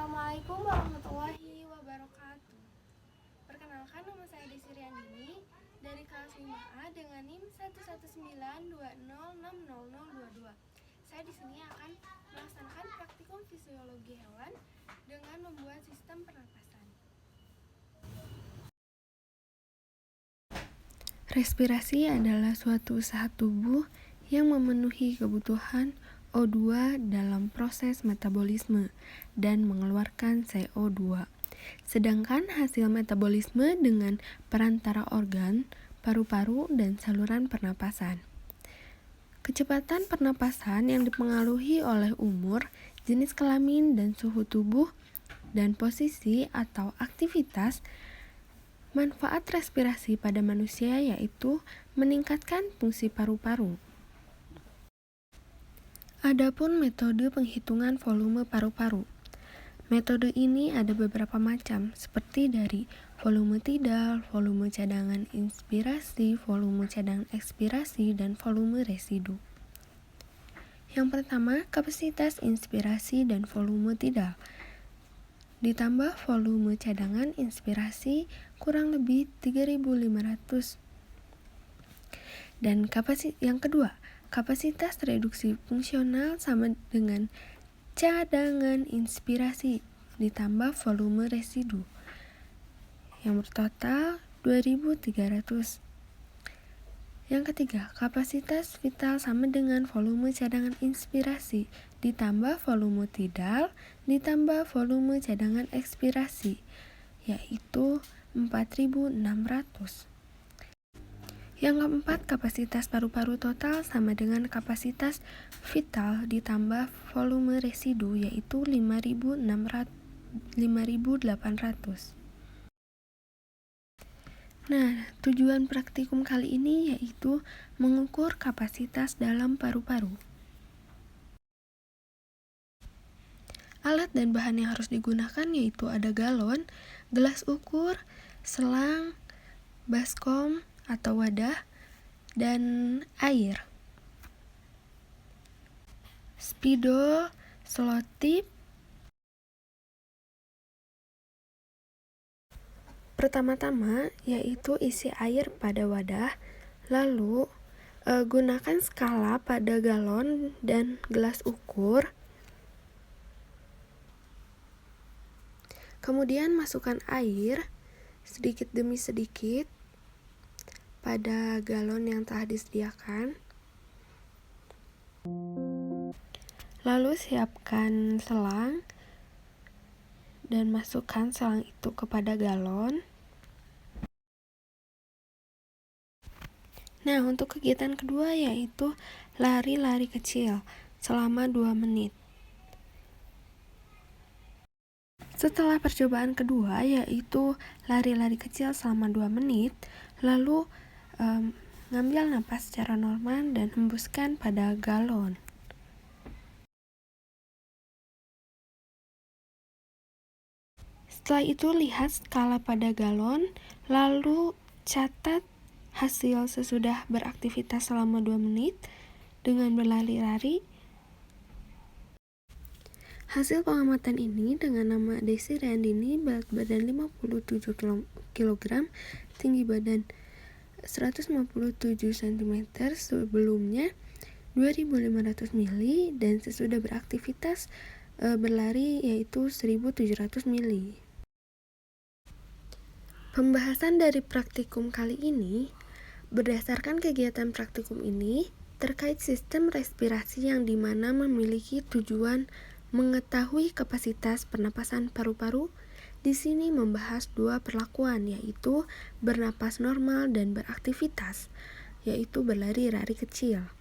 Assalamualaikum warahmatullahi wabarakatuh. Perkenalkan, nama saya Desi Riandini dari kelas 5A dengan NIM 11920600022. Saya di sini akan melaksanakan praktikum fisiologi hewan dengan membuat sistem pernapasan. Respirasi adalah suatu usaha tubuh yang memenuhi kebutuhan O2 dalam proses metabolisme dan mengeluarkan CO2. Sedangkan hasil metabolisme dengan perantara organ, paru-paru, dan saluran pernapasan. Kecepatan pernapasan yang dipengaruhi oleh umur, jenis kelamin, dan suhu tubuh, dan posisi atau aktivitas. Manfaat respirasi pada manusia yaitu meningkatkan fungsi paru-paru. Adapun metode penghitungan volume paru-paru. Metode ini ada beberapa macam, seperti dari volume tidal, volume cadangan inspirasi, volume cadangan ekspirasi, dan volume residu. Yang pertama, kapasitas inspirasi dan volume tidal ditambah volume cadangan inspirasi kurang lebih 3.500. Dan yang kedua, kapasitas reduksi fungsional sama dengan cadangan inspirasi ditambah volume residu yang bertotal 2.300. Yang ketiga, kapasitas vital sama dengan volume cadangan inspirasi ditambah volume tidal ditambah volume cadangan ekspirasi, yaitu 4.600. Yang keempat, kapasitas paru-paru total sama dengan kapasitas vital ditambah volume residu, yaitu 5.800. Nah, tujuan praktikum kali ini yaitu mengukur kapasitas dalam paru-paru. Alat dan bahan yang harus digunakan yaitu ada galon, gelas ukur, selang, baskom atau wadah, dan air. Spidol, selotip. Pertama-tama yaitu isi air pada wadah, lalu gunakan skala pada galon dan gelas ukur. Kemudian masukkan air sedikit demi sedikit pada galon yang telah disediakan. Lalu siapkan selang dan masukkan selang itu kepada galon. Nah, untuk kegiatan kedua yaitu lari-lari kecil selama 2 menit. Setelah percobaan kedua yaitu lari-lari kecil selama 2 menit, lalu ngambil napas secara normal dan hembuskan pada galon. Setelah itu lihat skala pada galon, lalu catat hasil sesudah beraktivitas selama 2 menit dengan berlari-lari. Hasil pengamatan ini dengan nama Desi Riandini, berat badan 57 kg, tinggi badan 157 cm, sebelumnya 2.500 mili, dan sesudah beraktivitas berlari yaitu 1.700 mili. Pembahasan dari praktikum kali ini, berdasarkan kegiatan praktikum ini terkait sistem respirasi yang dimana memiliki tujuan mengetahui kapasitas pernapasan paru-paru. Di sini membahas 2 perlakuan, yaitu bernapas normal dan beraktivitas, yaitu berlari-lari kecil.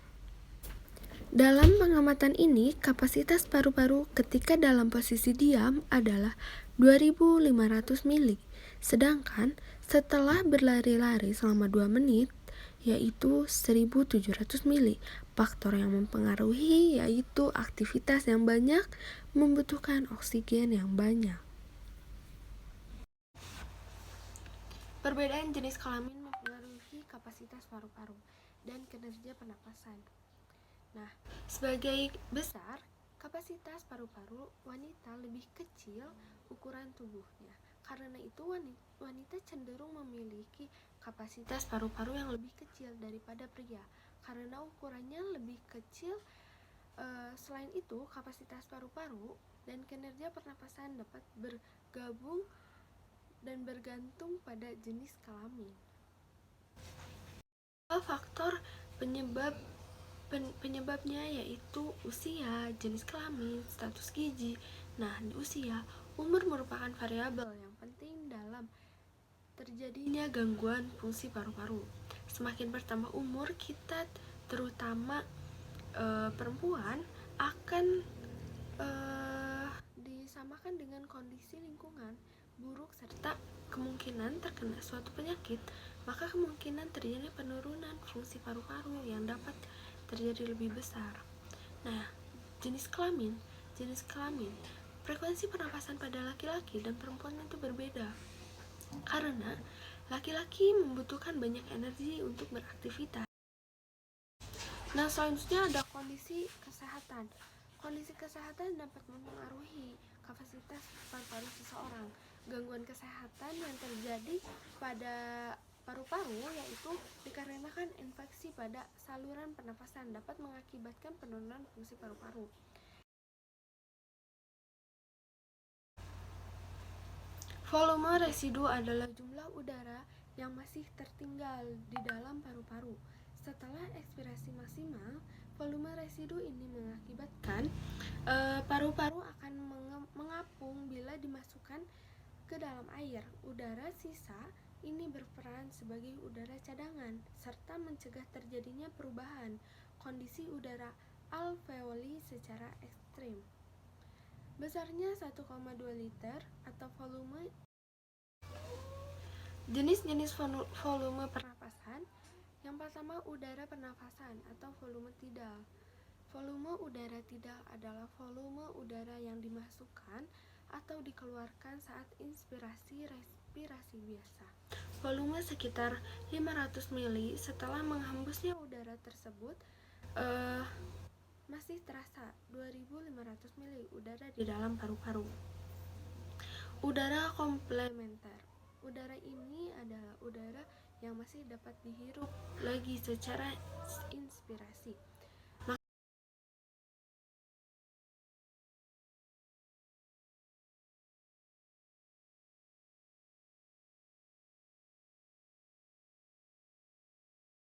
Dalam pengamatan ini, kapasitas paru-paru ketika dalam posisi diam adalah 2.500 mili, sedangkan setelah berlari-lari selama 2 menit yaitu 1.700 mili. Faktor yang mempengaruhi yaitu aktivitas yang banyak membutuhkan oksigen yang banyak. Perbedaan jenis kelamin mempengaruhi kapasitas paru-paru dan kinerja pernapasan. Nah, sebagai besar, Kapasitas paru-paru wanita lebih kecil ukuran tubuhnya. Karena itu wanita cenderung memiliki kapasitas paru-paru yang lebih kecil daripada pria. Karena ukurannya lebih kecil, selain itu kapasitas paru-paru dan kinerja pernapasan dapat bergabung dan bergantung pada jenis kelamin. Faktor penyebabnya yaitu usia, jenis kelamin, status gizi. Nah, di usia, umur merupakan variabel yang penting dalam terjadinya gangguan fungsi paru-paru. Semakin bertambah umur kita, terutama perempuan, akan disamakan dengan kondisi lingkungan buruk serta kemungkinan terkena suatu penyakit, maka kemungkinan terjadi penurunan fungsi paru-paru yang dapat terjadi lebih besar. Nah, jenis kelamin, frekuensi pernapasan pada laki-laki dan perempuan itu berbeda. Karena laki-laki membutuhkan banyak energi untuk beraktivitas. Nah, selanjutnya ada kondisi kesehatan. Kondisi kesehatan dapat mempengaruhi kapasitas paru-paru seseorang. Gangguan kesehatan yang terjadi pada paru-paru yaitu dikarenakan infeksi pada saluran pernapasan dapat mengakibatkan penurunan fungsi paru-paru. Volume residu adalah jumlah udara yang masih tertinggal di dalam paru-paru. Setelah ekspirasi maksimal, volume residu ini mengakibatkan paru-paru akan mengapung bila dimasukkan ke dalam air. Udara sisa ini berperan sebagai udara cadangan serta mencegah terjadinya perubahan kondisi udara alveoli secara ekstrim. Besarnya 1,2 liter atau volume. Jenis-jenis volume pernapasan. Yang pertama, udara pernapasan atau volume tidal. Volume udara tidal adalah volume udara yang dimasukkan atau dikeluarkan saat inspirasi respirasi biasa. Volume sekitar 500 mili. Setelah menghembusnya udara tersebut, masih terasa 2500 mili udara di dalam paru-paru. Udara komplementer. Udara ini adalah udara yang masih dapat dihirup lagi secara inspirasi.